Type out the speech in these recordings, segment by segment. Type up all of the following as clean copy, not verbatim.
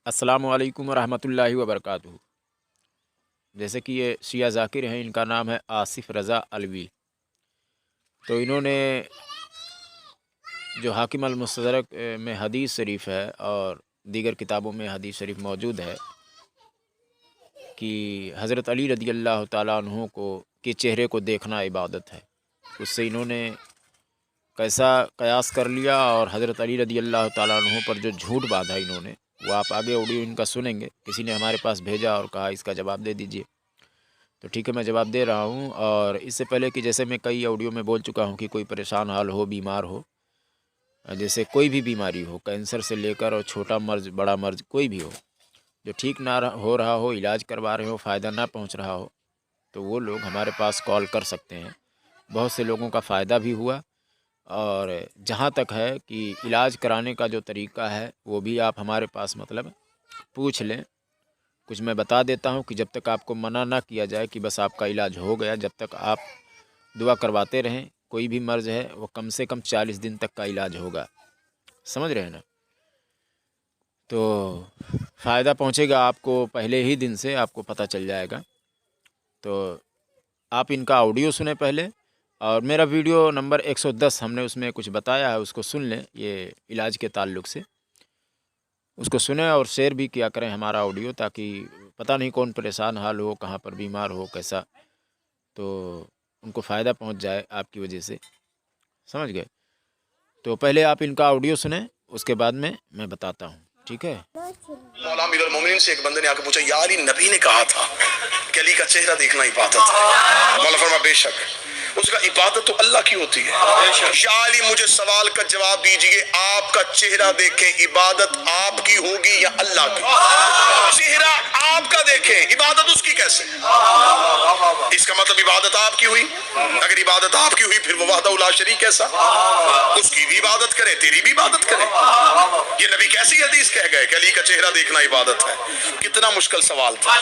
अस्सलामु अलैकुम रहमतुल्लाहि व बरकातुहू। जैसे कि ये शिया ज़ाकिर हैं, इनका नाम है आसिफ़ रज़ा अलवी। तो इन्होंने जो हाकिम अल मुस्तदरक में हदीस शरीफ है और दीगर किताबों में हदीस शरीफ मौजूद है कि हज़रत अली रज़ी अल्लाह ताला अन्हु को के चेहरे को देखना इबादत है। उससे इन्होंने कैसा कयास कर लिया और हज़रत अली रज़ी अल्लाह ताला अन्हु पर जो झूठ बांधा इन्होंने, वो आप आगे ऑडियो इनका सुनेंगे। किसी ने हमारे पास भेजा और कहा इसका जवाब दे दीजिए, तो ठीक है मैं जवाब दे रहा हूँ। और इससे पहले कि जैसे मैं कई ऑडियो में बोल चुका हूँ कि कोई परेशान हाल हो, बीमार हो, जैसे कोई भी बीमारी हो, कैंसर से लेकर और छोटा मर्ज बड़ा मर्ज कोई भी हो, जो ठीक ना हो रहा हो, इलाज करवा रहे हो, फ़ायदा ना पहुँच रहा हो, तो वो लोग हमारे पास कॉल कर सकते हैं। बहुत से लोगों का फ़ायदा भी हुआ। और जहाँ तक है कि इलाज कराने का जो तरीका है वो भी आप हमारे पास मतलब पूछ लें। कुछ मैं बता देता हूँ कि जब तक आपको मना ना किया जाए कि बस आपका इलाज हो गया, जब तक आप दुआ करवाते रहें। कोई भी मर्ज़ है वो कम से कम 40 दिन तक का इलाज होगा, समझ रहे हैं ना। तो फ़ायदा पहुँचेगा आपको, पहले ही दिन से आपको पता चल जाएगा। तो आप इनका ऑडियो सुने पहले, और मेरा वीडियो नंबर 110 हमने उसमें कुछ बताया है, उसको सुन लें। ये इलाज के ताल्लुक़ से उसको सुने और शेयर भी किया करें हमारा ऑडियो, ताकि पता नहीं कौन परेशान हाल हो, कहाँ पर बीमार हो, कैसा, तो उनको फ़ायदा पहुंच जाए आपकी वजह से, समझ गए। तो पहले आप इनका ऑडियो सुने, उसके बाद में मैं बताता हूँ, ठीक है। मौला अमीरुल मोमिनीन से एक बंदे ने आके पूछा, यार ये नबी ने कहा था कि अली का चेहरा देखना इबादत है। मौला फरमा बेशक, उसका इबादत तो अल्लाह की होती है। या अली मुझे सवाल का जवाब दीजिए, आपका चेहरा देखें इबादत आपकी होगी या अल्लाह की? चेहरा आपका देखें इबादत उसकी कैसे? इसका मतलब इबादत आपकी हुई। अगर इबादत आपकी हुई फिर वो वहदहू ला शरीक कैसा? उसकी भी इबादत करे, तेरी भी इबादत करे। ये नबी कैसी हदीस कह गए कि अली का चेहरा देखना इबादत है? कितना मुश्किल सवाल था।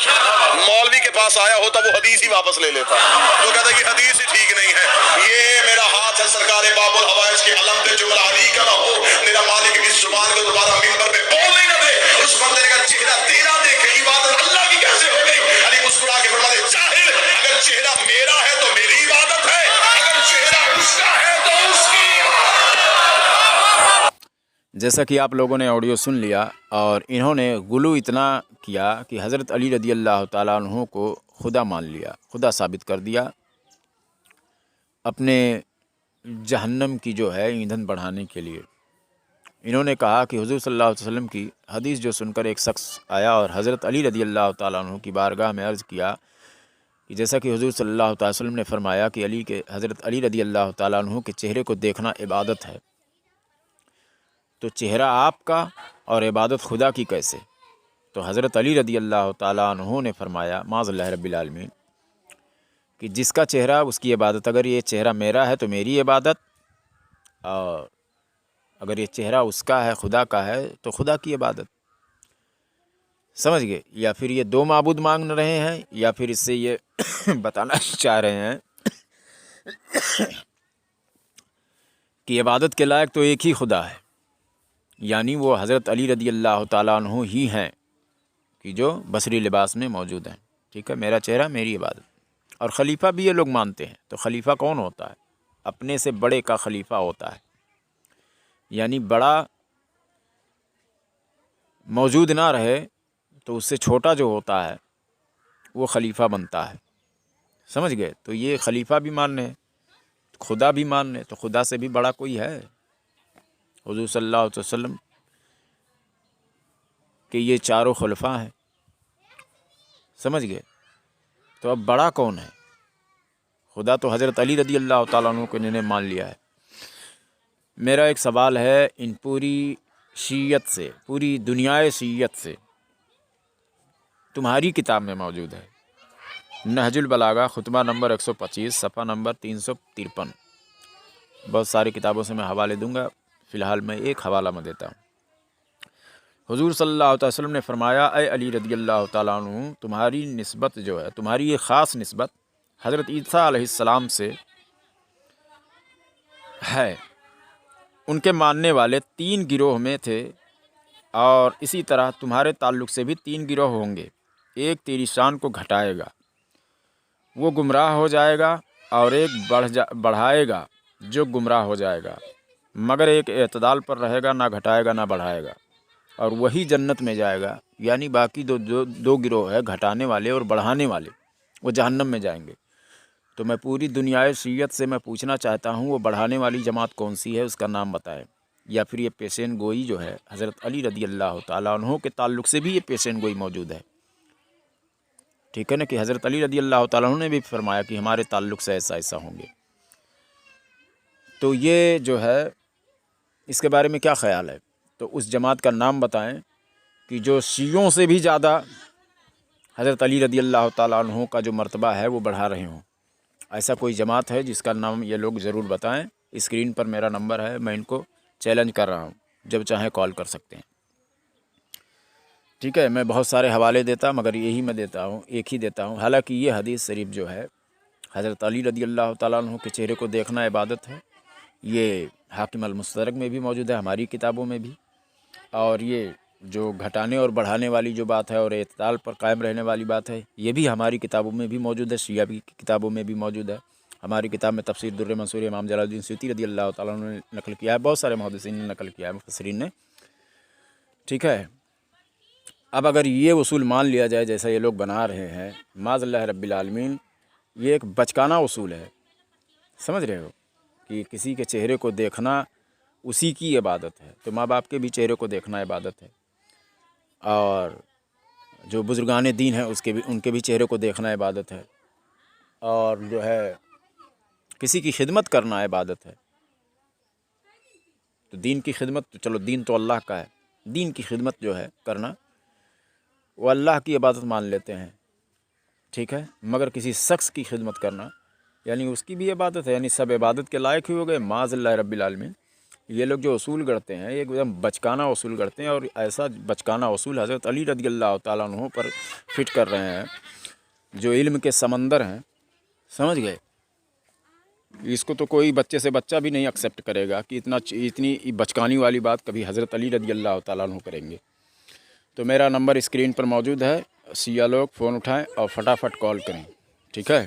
मौलवी के पास आया होता वो हदीस ही वापस ले लेता। वो कहता कि हदीस ही ठीक नहीं है। ये मेरा हाथ है सरकारे बाबुल हवाइज के अलम पे जो अली का हो, मेरा मालिक इस जुबान को दोबारा मिंबर पे बोलने न दे। उस बंदे का चेहरा तेरा देखे इबादत अल्लाह की कैसे हो गई? अली मुस्कुरा के फरमाते, जाहिल, अगर चेहरा मेरा है तो मेरी इबादत है, अगर चेहरा उसका है तो उसकी। जैसा कि आप लोगों ने ऑडियो सुन लिया, और इन्होंने गुलू इतना किया कि हज़रत अली रज़ी अल्लाह ताला अन्हु को खुदा मान लिया, खुदा साबित कर दिया, अपने जहन्नम की जो है ईंधन बढ़ाने के लिए। इन्होंने कहा कि हुज़ूर सल्लल्लाहु अलैहि वसल्लम की हदीस जो सुनकर एक शख्स आया और हज़रत अली रज़ी अल्लाह ताला अन्हु की बारगाह में अर्ज़ किया कि जैसा कि हुज़ूर सल्लल्लाहु अलैहि वसल्लम ने फरमाया कि हज़रत अली रज़ी अल्लाह ताला अन्हु के चेहरे को देखना इबादत है, तो चेहरा आपका और इबादत खुदा की कैसे? तो हज़रत अली रज़ी अल्लाह ताला अन्हु ने फरमाया माज़ल्लाह रब्बिल आलमीन कि जिसका चेहरा उसकी इबादत। अगर ये चेहरा मेरा है तो मेरी इबादत, और अगर ये चेहरा उसका है, खुदा का है, तो खुदा की इबादत। समझ गए? या फिर ये दो माबूद मांग रहे हैं, या फिर इससे ये बताना चाह रहे हैं कि इबादत के लायक तो एक ही खुदा है, यानी वो हज़रत अली रज़ी अल्लाह ताला अन्हु ही हैं कि जो बसरी लिबास में मौजूद हैं। ठीक है, मेरा चेहरा मेरी इबादत। और ख़लीफ़ा भी ये लोग मानते हैं। तो ख़लीफ़ा कौन होता है? अपने से बड़े का ख़लीफ़ा होता है, यानी बड़ा मौजूद ना रहे तो उससे छोटा जो होता है वो ख़लीफ़ा बनता है। समझ गए? तो ये ख़लीफ़ा भी मान रहे, खुदा भी मान रहे, तो खुदा से भी बड़ा कोई है? हुज़ूर सल्लल्लाहु अलैहि वसल्लम के ये चारों खुलफा हैं। समझ गए? तो अब बड़ा कौन है? खुदा तो हज़रत अली रज़ी अल्लाह ताला अन्हु को इन्होंने मान लिया है। मेरा एक सवाल है इन पूरी शीयत से, पूरी दुनियाए शीयत से, तुम्हारी किताब में मौजूद है नहजुल बलागा, खुतबा नंबर 125, सफ़ा नंबर 353। बहुत सारी किताबों से मैं हवाले दूंगा, फ़िलहाल मैं एक हवाला में देता हूँ। हुज़ूर सल्लल्लाहु अलैहि वसल्लम ने फरमाया, ए अली रज़ी अल्लाह ताला अन्हु, तुम्हारी निस्बत जो है, तुम्हारी ये ख़ास निस्बत हज़रत ईसा अलैहिस्सलाम से है। उनके मानने वाले 3 गिरोह में थे اور اسی طرح تمہارے تعلق سے بھی 3 گروہ ہوں گے۔ ایک تیری شان کو گھٹائے گا، وہ گمراہ ہو جائے گا، اور ایک بڑھائے گا جو گمراہ ہو جائے گا، مگر ایک اعتدال پر رہے گا، نہ گھٹائے گا نہ بڑھائے گا، اور وہی جنت میں جائے گا۔ یعنی باقی دو گروہ ہے، گھٹانے والے اور بڑھانے والے، وہ جہنم میں جائیں گے۔ تو میں پوری دنیائے شیعت سے میں پوچھنا چاہتا ہوں، وہ بڑھانے والی جماعت کون سی ہے، اس کا نام بتائے، یا پھر یہ پیشین گوئی جو ہے حضرت علی رضی اللہ تعالیٰ عنہ کے تعلق سے بھی یہ پیشین گوئی موجود ہے، ٹھیک ہے نا، کہ حضرت علی رضی اللہ تعالیٰ عنہ نے بھی فرمایا کہ ہمارے تعلق سے ایسا ایسا ہوں گے۔ تو یہ جو ہے اس کے بارے میں کیا خیال ہے؟ تو اس جماعت کا نام بتائیں کہ جو شیعوں سے بھی زیادہ حضرت علی رضی اللہ تعالیٰ عنہ کا جو مرتبہ ہے وہ بڑھا رہے ہوں۔ ایسا کوئی جماعت ہے جس کا نام یہ لوگ ضرور بتائیں۔ اسکرین پر میرا نمبر ہے، میں ان کو چیلنج کر رہا ہوں، جب چاہیں کال کر سکتے ہیں، ٹھیک ہے۔ میں بہت سارے حوالے دیتا مگر یہی میں دیتا ہوں، ایک ہی دیتا ہوں۔ حالانکہ یہ حدیث شریف جو ہے حضرت علی رضی اللہ تعالیٰ عنہ کے چہرے کو دیکھنا عبادت ہے، یہ حاکم المستدرک میں بھی موجود ہے، ہماری کتابوں میں بھی، اور یہ جو گھٹانے اور بڑھانے والی جو بات ہے اور اعتدال پر قائم رہنے والی بات ہے، یہ بھی ہماری کتابوں میں بھی موجود ہے، شیعہ کی کتابوں میں بھی موجود ہے۔ ہماری کتاب میں تفسیر در منصور امام جلال الدین سیوطی رضی اللہ تعالیٰ عنہ نے نقل کیا ہے، بہت سارے محدثین نے نقل کیا ہے، مفسرین نے، ٹھیک ہے۔ اب اگر یہ اصول مان لیا جائے جیسا یہ لوگ بنا رہے ہیں، معاذ اللہ رب العالمین، یہ ایک بچکانہ اصول ہے، سمجھ رہے ہو، کہ کسی کے چہرے کو دیکھنا اسی کی عبادت ہے، تو ماں باپ کے بھی چہرے کو دیکھنا عبادت ہے، اور جو بزرگان دین ہیں ان کے بھی چہرے کو دیکھنا عبادت ہے، اور جو ہے کسی کی خدمت کرنا عبادت ہے۔ تو دین کی خدمت، تو چلو دین تو اللہ کا ہے، دین کی خدمت جو ہے کرنا وہ اللہ کی عبادت مان لیتے ہیں، ٹھیک ہے، مگر کسی شخص کی خدمت کرنا یعنی اس کی بھی عبادت ہے، یعنی سب عبادت کے لائق ہی ہو گئے، معاذ اللہ رب العالمین۔ یہ لوگ جو اصول گڑھتے ہیں ایک دم بچکانہ اصول گڑھتے ہیں، اور ایسا بچکانہ اصول حضرت علی رضی اللہ تعالیٰ عنہ پر فٹ کر رہے ہیں، جو علم کے سمندر ہیں، سمجھ گئے۔ اس کو تو کوئی بچے سے بچہ بھی نہیں ایکسیپٹ کرے گا کہ اتنی بچکانی والی بات کبھی حضرت علی رضی اللہ تعالیٰ عنہ کریں گے۔ تو میرا نمبر اسکرین پر موجود ہے، شیعہ لوگ فون اٹھائیں اور فٹافٹ کال کریں، ٹھیک ہے۔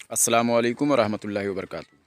السلام علیکم ورحمۃ اللہ وبرکاتہ۔